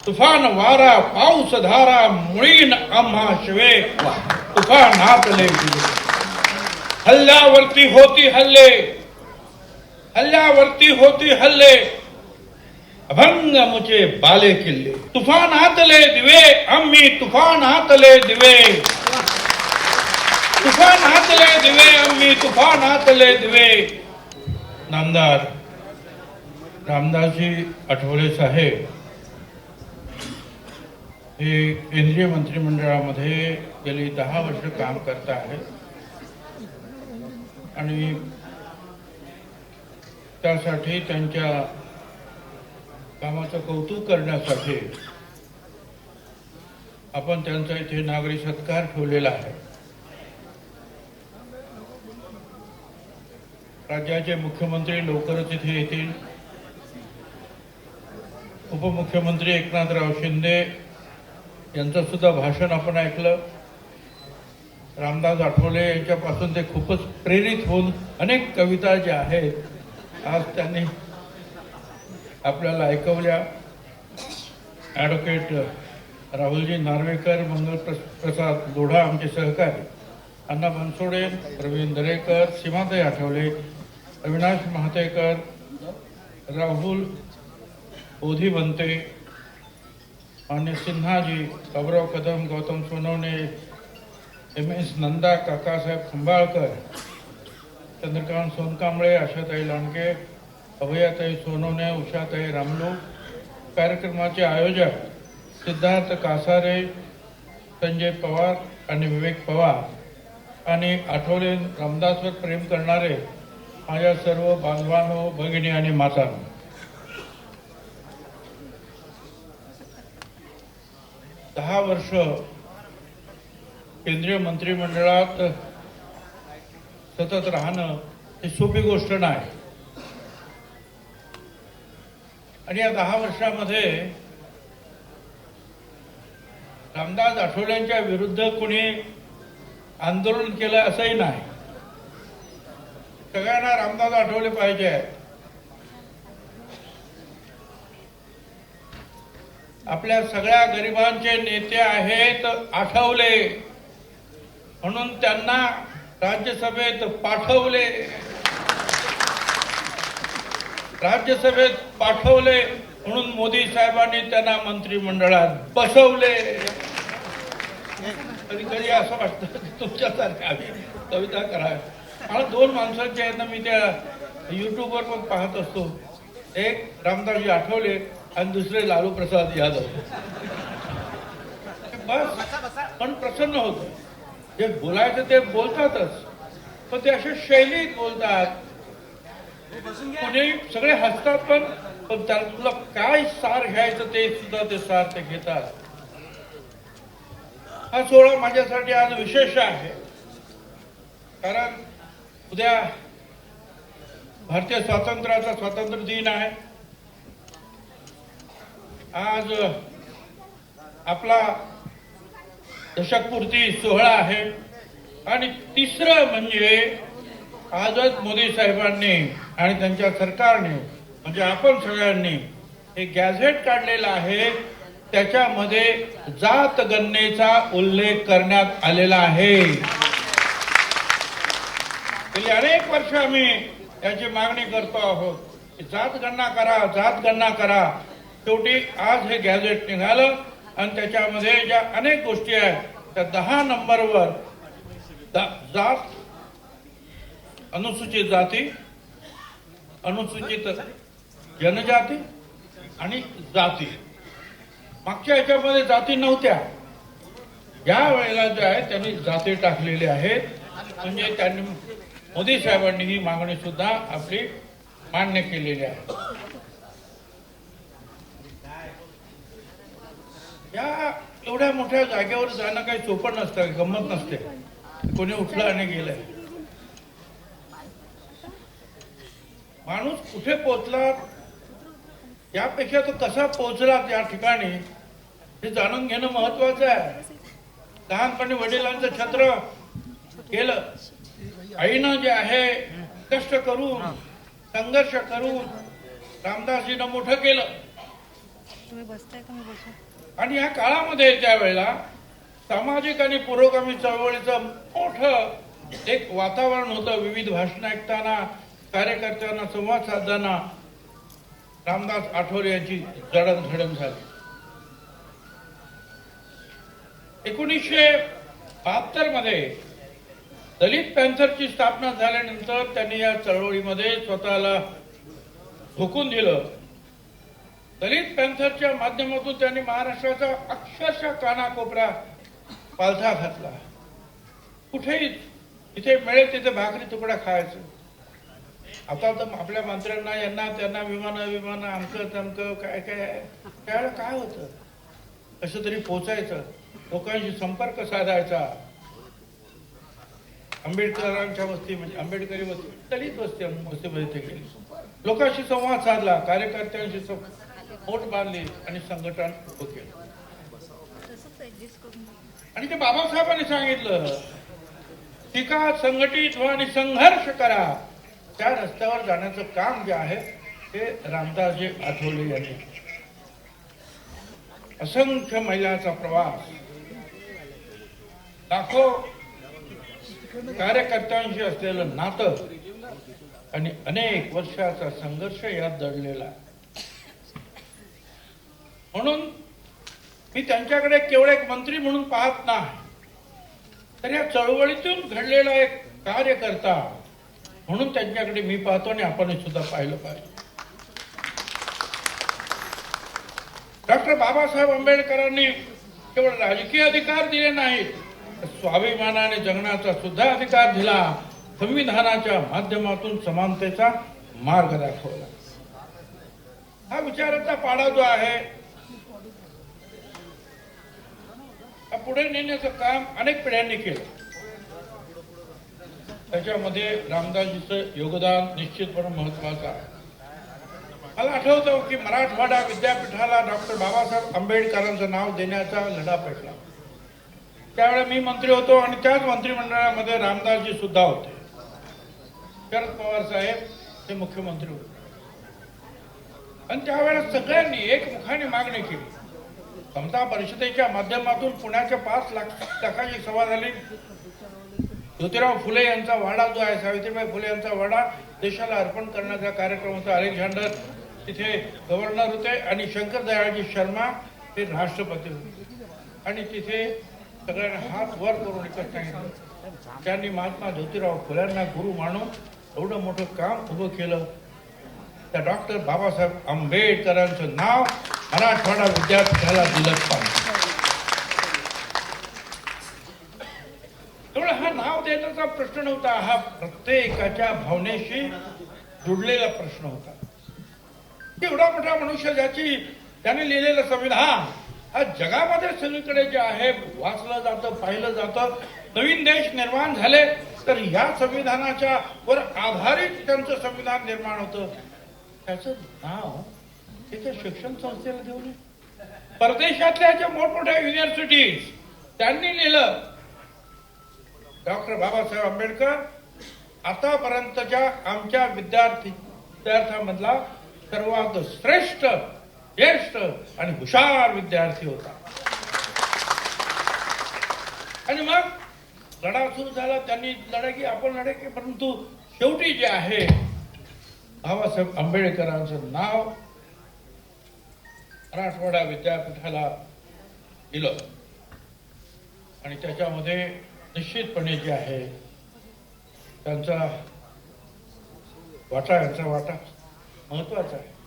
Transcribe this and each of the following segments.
तुफान वारा पाऊस धारा मुळीन आम्हा शिवे तुफानातले दिवे. हल्ल्यावरती होती हल्ले, हल्ल्यावरती होती हल्ले, अभंग मुचे बाले किल्ले. तुफानातले दिवे आम्ही तुफानातले दिवे, तुफानातले दिवे आम्ही तुफानातले दिवे. नामदार रामदासजी आठवले साहेब हे केंद्रीय मंत्रिमंडळामध्ये गेली 10 वर्ष काम करत आहेत आणि त्यासाठी त्यांच्या कामाचं कौतुक करण्यासाठी आपण त्यांचा इथे नागरी सत्कार ठेवलेला आहे. राज्याचे मुख्यमंत्री लवकरच इथे येतील. उपमुख्यमंत्री एकनाथराव शिंदे यांचं सुद्धा भाषण आपण ऐकलं. रामदास आठवले यांच्यापासून ते खूपच प्रेरित होऊन अनेक कविता ज्या आहेत आज त्यांनी आपल्याला ऐकवल्या. ॲडव्होकेट राहुलजी नार्वेकर, मंगल प्रसाद लोढा आमचे सहकारी, अण्णा बनसोडे, प्रवीण दरेकर, सीमाताई आठवले, अविनाश महातेकर, राहुल बोधीवंते, मान्य सिन्हाजी, बाबुराव कदम, गौतम सोनवणे, MS नंदा, काकासाहेब खंबाळकर, चंद्रकांत सोनकांबळे, आशाताई लांडगे, अभयाताई सोनवणे, उषाताई रामलू. कार्यक्रमाचे आयोजक सिद्धार्थ कासारे, संजय पवार आणि विवेक पवार आणि आठवले रामदासवर प्रेम करणारे माझ्या सर्व बांधवांनो, भगिनी आणि मातांनो, दहा वर्ष केंद्रीय मंत्रिमंडळात सतत राहणं ही सोपी गोष्ट नाही. आणि या 10 वर्षामध्ये रामदास आठवलेंच्या विरुद्ध कोणी आंदोलन केलं असंही नाही. सगळ्यांना रामदास आठवले पाहिजे. आपल्या सगळ्या गरिबांचे नेते आहेत आठवले, म्हणून त्यांना राज्यसभेत पाठवले. राज्यसभेत पाठवले म्हणून मोदी साहेबांनी त्यांना मंत्रिमंडळात बसवले. कधी कधी असं वाटतं तुमच्यासारखे आम्ही कविता करा. मला 2 माणसांचे आहेत ना, मी त्या युट्यूबवर पण पाहत असतो. एक रामदासजी आठवले आणि दुसरे लालू प्रसाद यादव. बस पण प्रसन्न होतं. जे बोलायचं ते बोलतातच, पण ते अशा शैलीत बोलतात. कोणी सगळे हसतात, पण त्याला तुला काय सार घ्यायचं ते सुद्धा ते सार ते घेतात. हा सोहळा माझ्यासाठी आज विशेष आहे, कारण उद्या भारतीय स्वातंत्र्य दिन आहे. आज आपला दशकपूर्ती सोहळा आहे आणि तिसरं म्हणजे आजच मोदी साहेबांनी आणि त्यांच्या सरकारने म्हणजे आपण सगळ्यांनी हे गॅझेट काढलेलं आहे. त्याच्यामध्ये जात गणनेचा उल्लेख करण्यात आलेला आहे. गेली अनेक वर्ष आम्ही याची मागणी करतो आहोत की जात गणना करा, जात गणना करा. शेवटी आज हे गॅझेट निघालं आणि त्याच्यामध्ये ज्या अनेक गोष्टी आहेत त्या 10 नंबरवर जात, अनुसूचित जाती, अनुसूचित जनजाती आणि जाती. मागच्या याच्यामध्ये जाती नव्हत्या. या वेळेला जे आहे त्यांनी जाती टाकलेले आहेत. म्हणजे त्यांनी मोदी साहेबांनी ही मागणी सुद्धा आपली मान्य केलेली आहे. या एवढ्या मोठ्या जागेवर जाणं काही सोपं नसतं, गंमत नसते. कोणी उठलं आणि गेलंय. माणूस कुठे पोहोचला यापेक्षा तो कसा पोहोचला त्या ठिकाणी हे जाणून घेणं महत्वाचं आहे. लहानपणी वडिलांचं छत्र केलं, आईनं जे आहे कष्ट करून संघर्ष करून रामदासजीनं मोठं केलं. तुम्ही बसताय का मी बसू? आणि या काळामध्ये त्यावेळेला सामाजिक आणि पुरोगामी चळवळीचं मोठं एक वातावरण होतं. विविध भाषणं ऐकताना, कार्यकर्त्यांना संवाद साधताना रामदास आठवले यांची जडणघडण झाली. 1972 मध्ये दलित पॅन्थरची स्थापना झाल्यानंतर त्यांनी या चळवळीमध्ये स्वतःला झोकून दिलं. दलित पॅन्थरच्या माध्यमातून त्यांनी महाराष्ट्राचा अक्षरशः कानाकोपरा पालथा घातला. कुठेही तिथे मिळेल तिथे भाकरी तुकडा खायचं. आता तर आपल्या मंत्र्यांना यांना त्यांना विमान आमकं तमकं काय काय त्यावेळेला काय होतं, कसं तरी पोचायचं, लोकांशी संपर्क साधायचा. आंबेडकरांच्या वस्ती म्हणजे आंबेडकरी वस्ती दलित वस्तीमध्ये ते गेले, लोकांशी संवाद साधला, कार्यकर्त्यांशी मोठ बांधली आणि संघटन उभं केलं. आणि ते बाबासाहेबांनी सांगितलं शिका, संघटित व्हा आणि संघर्ष करा. त्या रस्त्यावर जाण्याचं काम जे आहे ते रामदासजी आठवले यांनी. असंख्य महिलांचा प्रवास, लाखो कार्यकर्त्यांशी असलेलं नातं आणि अनेक वर्षाचा संघर्ष यात दडलेला. म्हणून मी त्यांच्याकडे केवळ एक मंत्री म्हणून पाहत नाही, तर या चळवळीतून घडलेला एक कार्यकर्ता म्हणून त्यांच्याकडे मी पाहतो आणि आपण सुद्धा पाहिलं पाहिजे. डॉक्टर बाबासाहेब आंबेडकरांनी केवळ राजकीय अधिकार दिले नाहीत, तर स्वाभिमानाने जगण्याचा सुद्धा अधिकार दिला. संविधानाच्या माध्यमातून समानतेचा मार्ग दाखवला. हा विचाराचा पाडा जो आहे पुढे नेण्याचं काम अनेक पिढ्यांनी केलं. त्याच्यामध्ये रामदासजीचं योगदान निश्चितपणे महत्वाचं आहे. मला आठवतं की मराठवाडा विद्यापीठाला डॉक्टर बाबासाहेब आंबेडकरांचं नाव देण्याचा लढा पेटला. त्यावेळेला मी मंत्री होतो आणि त्याच मंत्रिमंडळामध्ये रामदासजी सुद्धा होते. शरद पवार साहेब हे मुख्यमंत्री होते आणि त्यावेळेला सगळ्यांनी एकमुखाने मागणी केली. समता परिषदेच्या माध्यमातून पुण्याच्या 5 लाखाची सभा झाली. ज्योतिराव फुले यांचा वाडा जो आहे, सावित्रीबाई फुले यांचा वाडा देशाला अर्पण करण्याचा कार्यक्रम होता. अलेक्झांडर तिथे गव्हर्नर होते आणि शंकर दयाळजी शर्मा हे राष्ट्रपती होते. आणि तिथे सगळ्यांना हात वर करून एकच सांगितलं, त्यांनी महात्मा ज्योतिराव फुल्यांना गुरु मानून एवढं मोठं काम उभं केलं. त्या डॉक्टर बाबासाहेब आंबेडकरांचं नाव मराठवाडा विद्यापीठाला दिलंच पाहिजे. तेवढं हा नाव देण्याचा प्रश्न नव्हता, हा प्रत्येकाच्या भावनेशी जुडलेला प्रश्न होता. एवढा मोठा मनुष्य त्याने लिहिलेलं संविधान हा जगामध्ये सगळीकडे जे आहे वाचलं जातं, पाहिलं जातं. नवीन देश निर्माण झाले तर या संविधानाच्या वर आधारित त्यांचं संविधान निर्माण होतं. त्याचं नाव तिथे शिक्षण संस्थेला देऊ नये. परदेशातल्या ज्या मोठमोठ्या युनिव्हर्सिटीज त्यांनी लिहिलं डॉक्टर बाबासाहेब आंबेडकर आतापर्यंतच्या आमच्या विद्यार्थ्यांमधला सर्वात श्रेष्ठ, ज्येष्ठ आणि हुशार विद्यार्थी होता. आणि मग लढा सुरू झाला. त्यांनी लढा की आपण लढा की, परंतु शेवटी जे आहे बाबासाहेब आंबेडकरांचं नाव मराठवाडा विद्यापीठाला दिलं. आणि त्याच्यामध्ये निश्चितपणे जे आहे त्यांचा वाटा महत्वाचा है।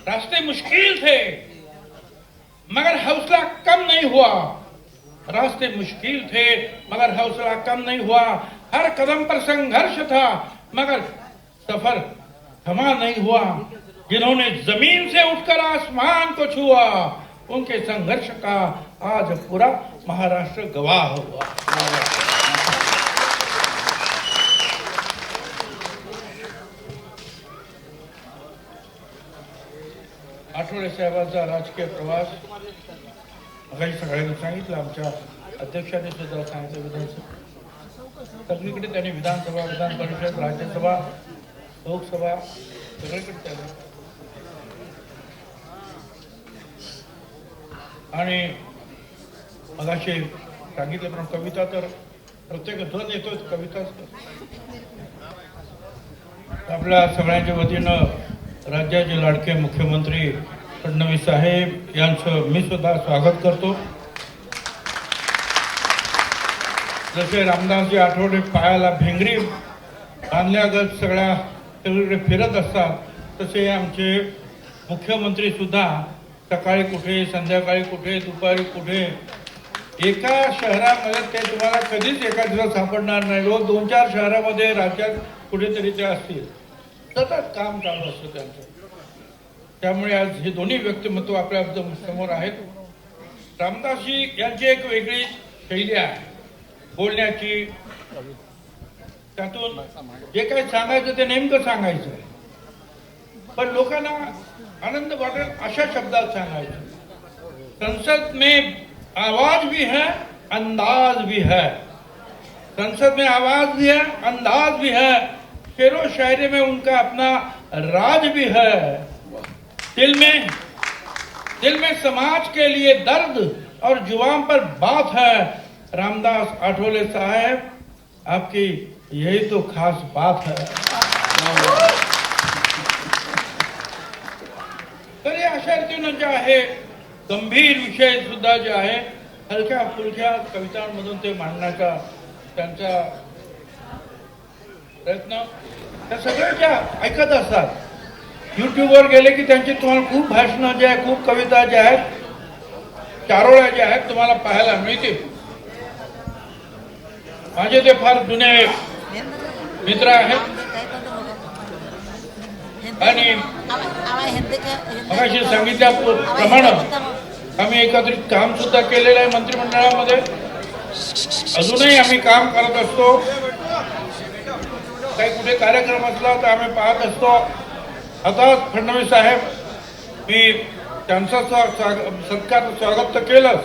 रास्ते मुश्किल थे मगर हौसला कम नहीं हुआ, रास्ते मुश्किल थे मगर हौसला कम नहीं हुआ। हर कदम पर संघर्ष था मगर सफर थमा नहीं हुआ। जिन्होंने जमीन से उठकर आसमान को छुआ उनके संघर्ष का आज पूरा महाराष्ट्र गवाह हुआ। आठवले साहेबांचा राजकीय प्रवास काही सगळ्यांनी सांगितलं, आमच्या अध्यक्षांनी सुद्धा सांगितलं। विधानसभा सगळीकडे त्यांनी विधानसभा, विधान परिषद, राज्यसभा, लोकसभा सगळीकडे त्यांनी आणि मगाशी सांगितल्याप्रमाणे कविता तर प्रत्येक धन येतो, कविताच आपल्या सगळ्यांच्या वतीनं राज्याचे लाडके मुख्यमंत्री फडणवीस साहेब यांचं मी सुद्धा स्वागत करतो. जसे रामदासजी आठवडे पायाला भिंगरी बांधल्यागत सगळीकडे फिरत असतात, तसे आमचे मुख्यमंत्री सुद्धा सकाळी कुठे, संध्याकाळी कुठे, दुपारी कुठे, एका शहरामध्ये ते तुम्हाला कधीच एका दिवस सापडणार नाही. रोज 2-4 शहरामध्ये राज्यात कुठेतरी ते असतील. सतत काम चालू असतं त्यांचं. त्यामुळे आज हे दोन्ही व्यक्तिमत्व आपल्या समोर आहेत. रामदासजी यांची एक वेगळी शैली आहे बोलण्याची. त्यातून जे काही सांगायचं ते नेमकं सांगायचं, पण लोकांना आनंद वाटेल अशा शब्दात सांगायचं. संसद में आवाज भी है, अंदाज भी है. संसद में आवाज भी है, अंदाज भी है. शेरो शायरी में उनका अपना राज भी है. दिल में समाज के लिए दर्द और जुबान पर बात है. रामदास आठवले साहब, आपकी यही तो खास बात है. तर हे अशा रीतीनं जे आहे गंभीर विषय सुद्धा जे आहे हलक्या फुलक्या कवितांमधून ते मांडण्याचा त्यांचा प्रयत्न त्या सगळ्याच्या ऐकत असतात. युट्यूबवर गेले की त्यांची तुम्हाला खूप भाषणं जे आहे, खूप कविता ज्या आहेत, चारोळ्या ज्या आहेत तुम्हाला पाहायला मिळतील. माझे ते फार जुने मित्र आहेत आणि मगाशी सांगितल्याप्रमाणे आम्ही एकत्रित काम सुद्धा केलेलं आहे मंत्रिमंडळामध्ये. अजूनही आम्ही काम करत असतो. काही कुठे कार्यक्रम असला तर आम्ही पाहत असतो. आता फडणवीस साहेब, मी त्यांचं सत्कार स्वागत तर केलंच,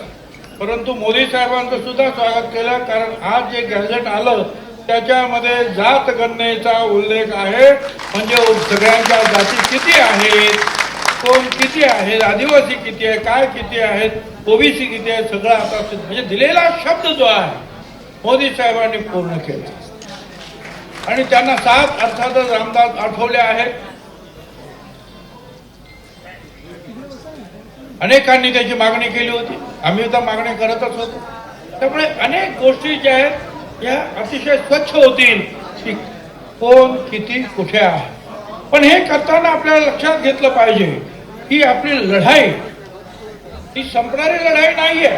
परंतु मोदी साहेबांचं सुद्धा स्वागत केलं. कारण आज जे गॅझेट आलं त्याच्यामध्ये जात गणनेचा उल्लेख आहे. म्हणजे सगळ्यांच्या जाती किती आहेत, कोण किती आहेत, आदिवासी किती आहे, काय किती आहेत, ओबीसी किती आहे, सगळं आता म्हणजे दिलेला शब्द जो आहे मोदी साहेबांनी पूर्ण केला. आणि त्यांना 7 अर्थातच रामदास आठवले आहेत. अनेकांनी त्याची मागणी केली होती, आम्ही तर मागणी करतच होतो. त्यामुळे अनेक गोष्टी ज्या आहेत या अतिशय स्वच्छ होतील की कोण किती कुठे आहे. पण हे करताना आपल्याला लक्षात घेतलं पाहिजे की आपली लढाई ही संपणारी लढाई नाहीये.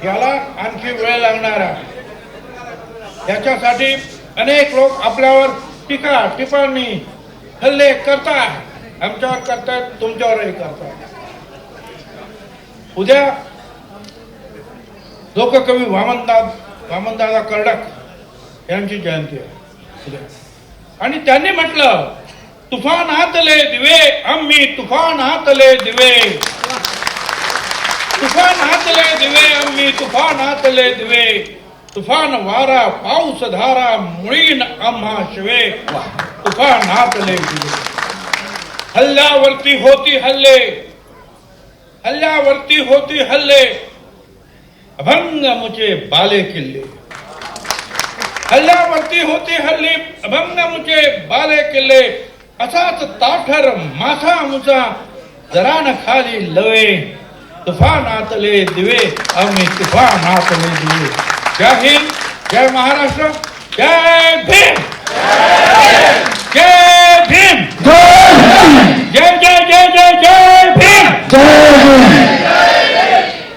याला आणखी वेळ लागणार आहे. याच्यासाठी अनेक लोक आपल्यावर टीका टिप्पणी हल्ले करतात. आमच्यावर करतात, तुमच्यावरही करतात. उद्या लोककवी वामनदादा कर्डक यांची जयंती आहे आणि त्यांनी म्हटलं, तुफान हातले दिवे आम्ही, तुफान हातले दिवे, तुफान हातले दिवे आम्ही, तुफान हातले दिवे, तुफान वारा पाऊस धारा मुळीन आम्हा शिवे, तुफान हातले दिवे. हल्ल्यावरती होती हल्ले, हल्ल्यावरती होती हल्ले, अभंग मुझे बाले किल्ले. हल्ल्यावरती होती हल्ली, अभंग मुझे बाले किल्ले. असाच ताठर माथा मुचा, जरा न खाली लवे, तुफानातले दिवे आम्ही, तुफानातले दिवे. जय हिंद, जय महाराष्ट्र, जय भीम.